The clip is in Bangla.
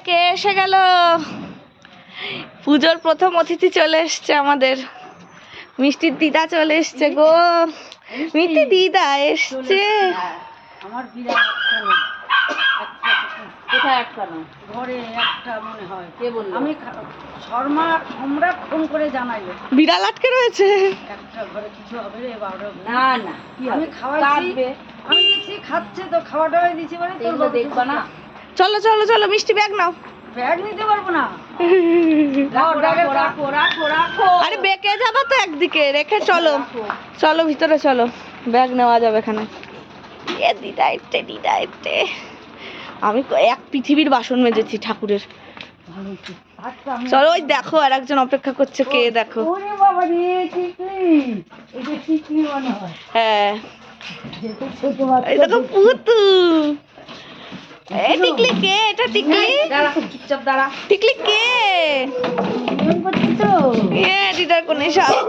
কে এসে গেল? পুজোর প্রথম অতিথি চলে এসছে আমাদের। মিষ্টির দিদা চলে এসছে গো। মিষ্টি দিদা এসছে। আমার বিড়াল কোথায় আটকানো? ঘরে একটা মনে হয়। কে বলল? আমি সম্রাট ফোন করে জানাইলো বিড়াল আটকে রয়েছে। একটা ঘরে কিছু হবে রে বাবা। না না, আমি খাওয়াইছি, আমি দেখছি খাচ্ছে তো খাওয়া টাওয়াই দিচ্ছি বলে তোর দেখবা না। চলো চলো চলো, মিষ্টি ব্যাগ নাও। ব্যাগ নিতে পারবো না। আরে বেঁকে যাবো তো একদিকে রেখে, চলো চলো ভিতরে চলো, ব্যাগ নেওয়া যাবে এখানে। এ দিদা এসছে, দিদা এসছে। আমি এক পৃথিবীর বাসন মেজেছি ঠাকুরের। চলো ওই দেখো আর একজন অপেক্ষা করছে, কে দেখো। ওরে বাবা রে, টিকলি, এটা টিকলি মনে হয়। হ্যাঁ ছোট এই দেখো পুতু। এই টিকলি কে? এটা টিকলি? চুপচাপ দাঁড়া। টিকলি কে? তো এ দিদার কোনে সাপ।